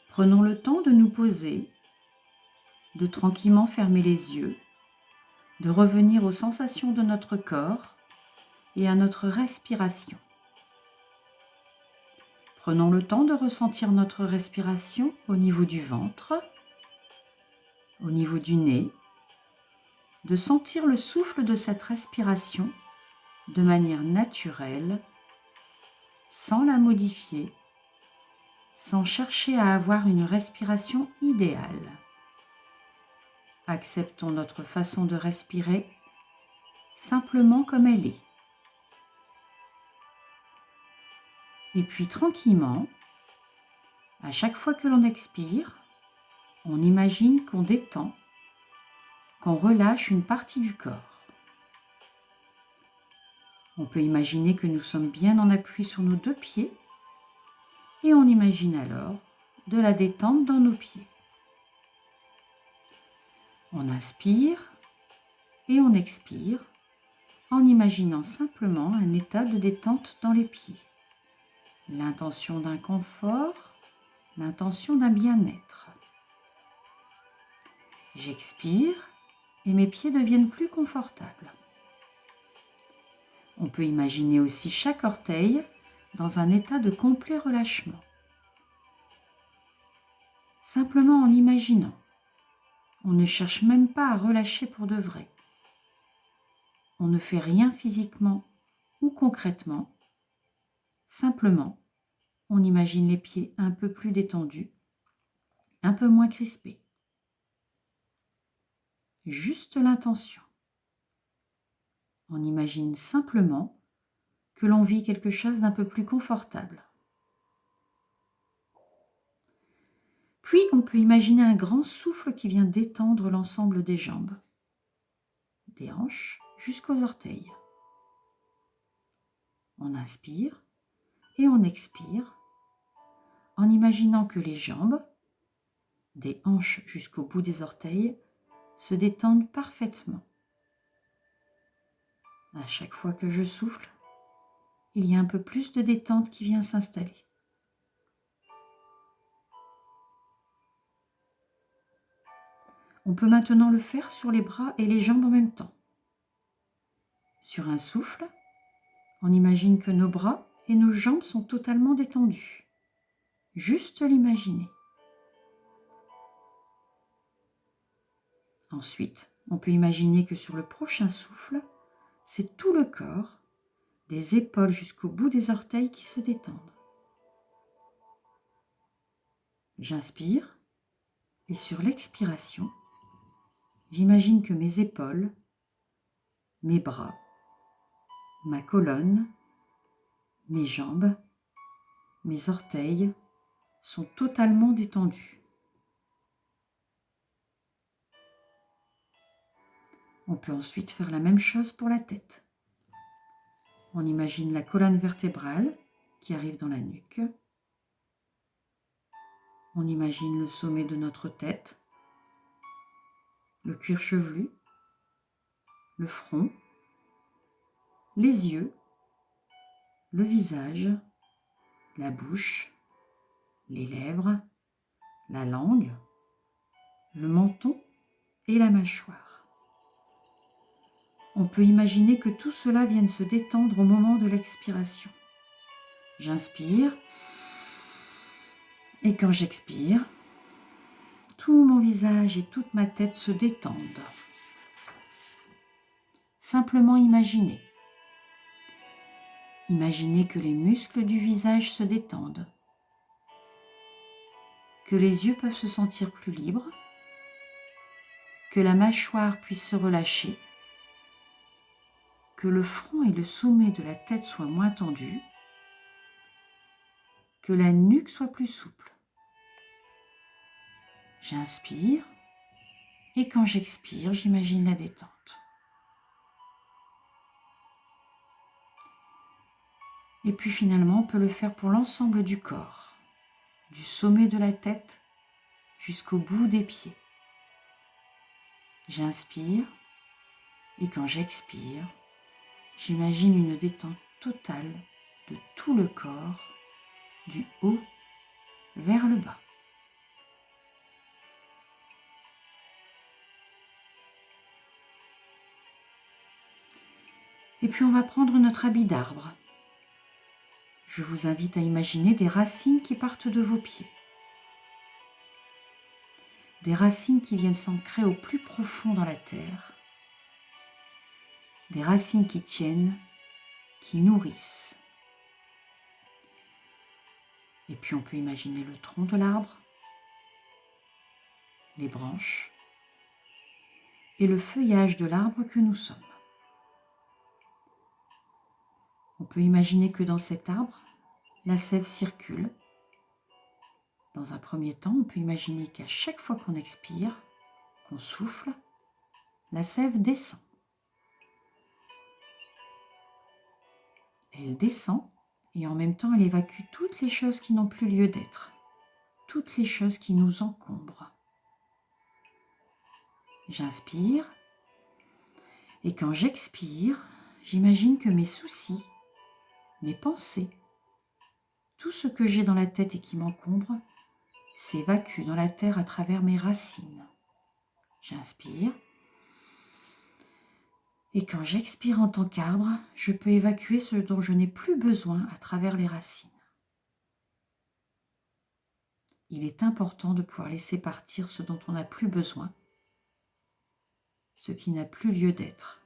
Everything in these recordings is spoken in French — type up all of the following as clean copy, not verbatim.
Prenons le temps de nous poser, de tranquillement fermer les yeux, de revenir aux sensations de notre corps et à notre respiration. Prenons le temps de ressentir notre respiration au niveau du ventre, au niveau du nez, de sentir le souffle de cette respiration de manière naturelle, sans la modifier, sans chercher à avoir une respiration idéale. Acceptons notre façon de respirer simplement comme elle est. Et puis tranquillement, à chaque fois que l'on expire, on imagine qu'on détend, qu'on relâche une partie du corps. On peut imaginer que nous sommes bien en appui sur nos deux pieds et on imagine alors de la détente dans nos pieds. On inspire et on expire en imaginant simplement un état de détente dans les pieds. L'intention d'un confort, l'intention d'un bien-être. J'expire et mes pieds deviennent plus confortables. On peut imaginer aussi chaque orteil dans un état de complet relâchement. Simplement en imaginant. On ne cherche même pas à relâcher pour de vrai. On ne fait rien physiquement ou concrètement. Simplement, on imagine les pieds un peu plus détendus, un peu moins crispés. Juste l'intention. On imagine simplement que l'on vit quelque chose d'un peu plus confortable. Puis, on peut imaginer un grand souffle qui vient détendre l'ensemble des jambes, des hanches jusqu'aux orteils. On inspire et on expire en imaginant que les jambes, des hanches jusqu'au bout des orteils, se détendent parfaitement. À chaque fois que je souffle, il y a un peu plus de détente qui vient s'installer. On peut maintenant le faire sur les bras et les jambes en même temps. Sur un souffle, on imagine que nos bras et nos jambes sont totalement détendus. Juste l'imaginer. Ensuite, on peut imaginer que sur le prochain souffle, c'est tout le corps, des épaules jusqu'au bout des orteils qui se détendent. J'inspire et sur l'expiration, j'imagine que mes épaules, mes bras, ma colonne, mes jambes, mes orteils sont totalement détendus. On peut ensuite faire la même chose pour la tête. On imagine la colonne vertébrale qui arrive dans la nuque. On imagine le sommet de notre tête, le cuir chevelu, le front, les yeux, le visage, la bouche, les lèvres, la langue, le menton et la mâchoire. On peut imaginer que tout cela vienne se détendre au moment de l'expiration. J'inspire et quand j'expire, tout mon visage et toute ma tête se détendent. Simplement imaginer. Imaginez que les muscles du visage se détendent, que les yeux peuvent se sentir plus libres, que la mâchoire puisse se relâcher, que le front et le sommet de la tête soient moins tendus, que la nuque soit plus souple. J'inspire et quand j'expire, j'imagine la détente. Et puis finalement, on peut le faire pour l'ensemble du corps, du sommet de la tête jusqu'au bout des pieds. J'inspire et quand j'expire, j'imagine une détente totale de tout le corps, du haut vers le bas. Et puis on va prendre notre habit d'arbre. Je vous invite à imaginer des racines qui partent de vos pieds. Des racines qui viennent s'ancrer au plus profond dans la terre. Des racines qui tiennent, qui nourrissent. Et puis on peut imaginer le tronc de l'arbre, les branches et le feuillage de l'arbre que nous sommes. On peut imaginer que dans cet arbre, la sève circule. Dans un premier temps, on peut imaginer qu'à chaque fois qu'on expire, qu'on souffle, la sève descend. Elle descend et en même temps, elle évacue toutes les choses qui n'ont plus lieu d'être, toutes les choses qui nous encombrent. J'inspire et quand j'expire, j'imagine que mes soucis, mes pensées, tout ce que j'ai dans la tête et qui m'encombre, s'évacue dans la terre à travers mes racines. J'inspire. Et quand j'expire en tant qu'arbre, je peux évacuer ce dont je n'ai plus besoin à travers les racines. Il est important de pouvoir laisser partir ce dont on n'a plus besoin, ce qui n'a plus lieu d'être.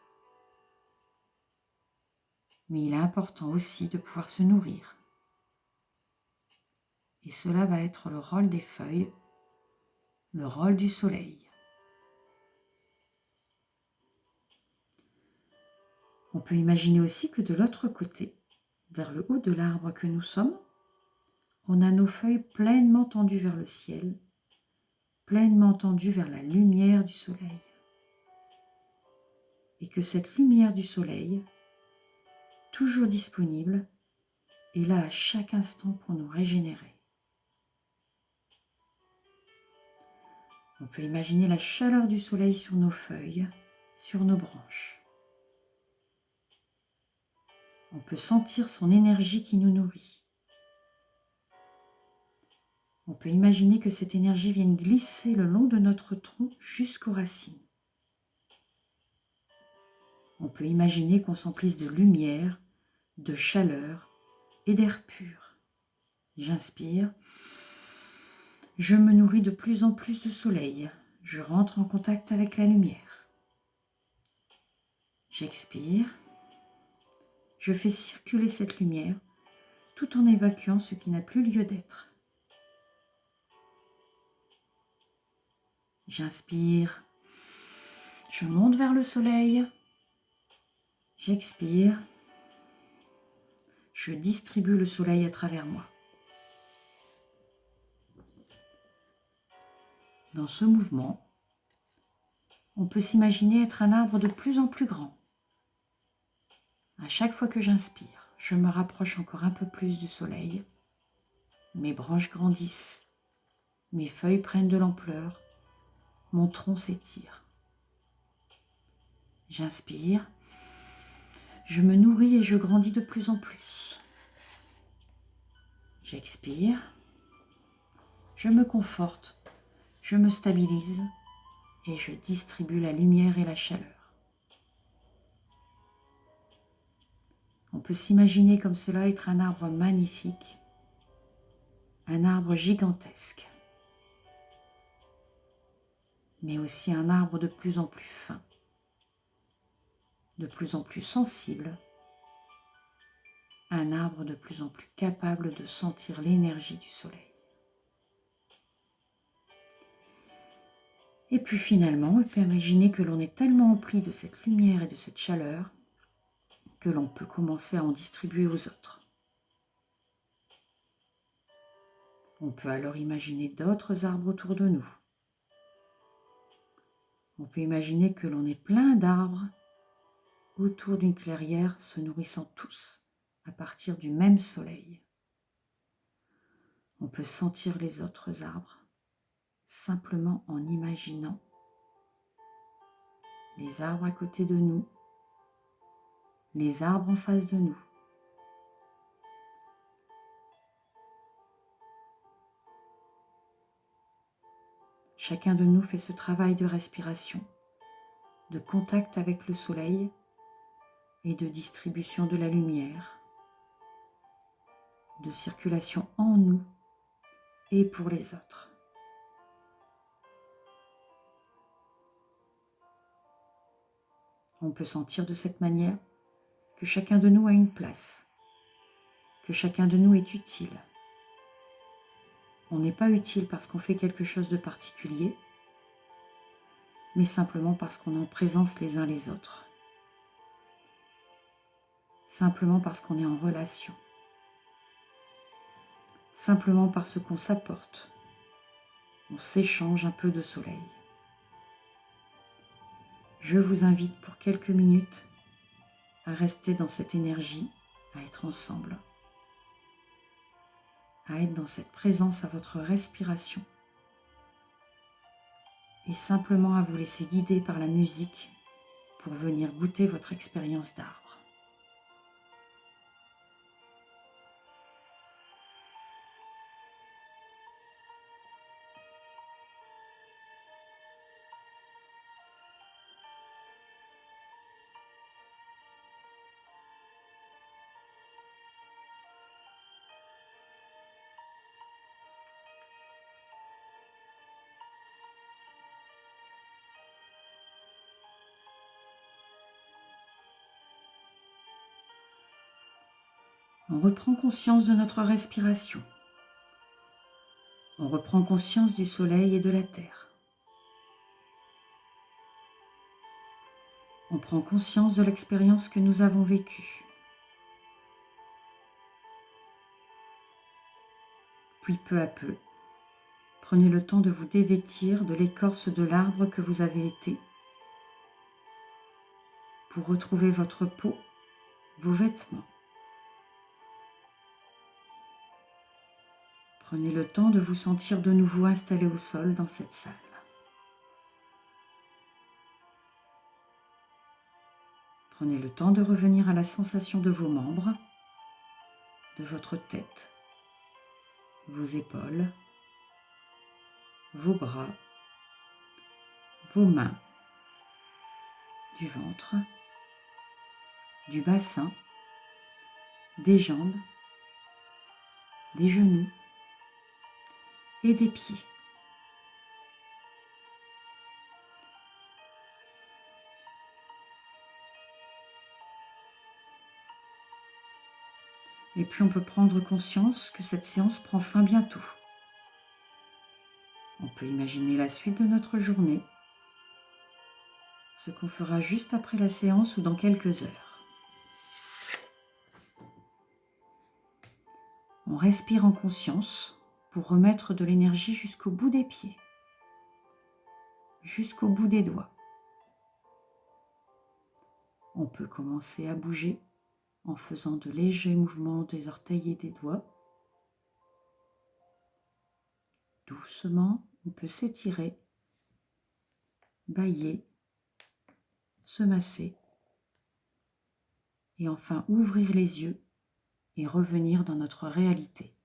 Mais il est important aussi de pouvoir se nourrir. Et cela va être le rôle des feuilles, le rôle du soleil. On peut imaginer aussi que de l'autre côté, vers le haut de l'arbre que nous sommes, on a nos feuilles pleinement tendues vers le ciel, pleinement tendues vers la lumière du soleil. Et que cette lumière du soleil, toujours disponible, est là à chaque instant pour nous régénérer. On peut imaginer la chaleur du soleil sur nos feuilles, sur nos branches. On peut sentir son énergie qui nous nourrit. On peut imaginer que cette énergie vienne glisser le long de notre tronc jusqu'aux racines. On peut imaginer qu'on s'emplisse de lumière, de chaleur et d'air pur. J'inspire. Je me nourris de plus en plus de soleil. Je rentre en contact avec la lumière. J'expire. Je fais circuler cette lumière tout en évacuant ce qui n'a plus lieu d'être. J'inspire. Je monte vers le soleil. J'expire. Je distribue le soleil à travers moi. Dans ce mouvement, on peut s'imaginer être un arbre de plus en plus grand. À chaque fois que j'inspire, je me rapproche encore un peu plus du soleil. Mes branches grandissent, mes feuilles prennent de l'ampleur, mon tronc s'étire. J'inspire, je me nourris et je grandis de plus en plus. J'expire, je me conforte, je me stabilise et je distribue la lumière et la chaleur. On peut s'imaginer comme cela être un arbre magnifique, un arbre gigantesque, mais aussi un arbre de plus en plus fin, de plus en plus sensible, un arbre de plus en plus capable de sentir l'énergie du soleil. Et puis finalement, on peut imaginer que l'on est tellement empli de cette lumière et de cette chaleur que l'on peut commencer à en distribuer aux autres. On peut alors imaginer d'autres arbres autour de nous. On peut imaginer que l'on est plein d'arbres autour d'une clairière se nourrissant tous à partir du même soleil. On peut sentir les autres arbres simplement en imaginant les arbres à côté de nous, les arbres en face de nous. Chacun de nous fait ce travail de respiration, de contact avec le soleil, et de distribution de la lumière, de circulation en nous et pour les autres. On peut sentir de cette manière que chacun de nous a une place, que chacun de nous est utile. On n'est pas utile parce qu'on fait quelque chose de particulier, mais simplement parce qu'on est en présence les uns les autres. Simplement parce qu'on est en relation. Simplement parce qu'on s'apporte. On s'échange un peu de soleil. Je vous invite pour quelques minutes à rester dans cette énergie, à être ensemble, à être dans cette présence à votre respiration et simplement à vous laisser guider par la musique pour venir goûter votre expérience d'arbre. On reprend conscience de notre respiration. On reprend conscience du soleil et de la terre. On prend conscience de l'expérience que nous avons vécue. Puis peu à peu, prenez le temps de vous dévêtir de l'écorce de l'arbre que vous avez été pour retrouver votre peau, vos vêtements. Prenez le temps de vous sentir de nouveau installé au sol dans cette salle. Prenez le temps de revenir à la sensation de vos membres, de votre tête, vos épaules, vos bras, vos mains, du ventre, du bassin, des jambes, des genoux et des pieds. Et puis on peut prendre conscience que cette séance prend fin bientôt. On peut imaginer la suite de notre journée, ce qu'on fera juste après la séance ou dans quelques heures. On respire en conscience pour remettre de l'énergie jusqu'au bout des pieds, jusqu'au bout des doigts. On peut commencer à bouger en faisant de légers mouvements des orteils et des doigts. Doucement, on peut s'étirer, bâiller, se masser et enfin ouvrir les yeux et revenir dans notre réalité.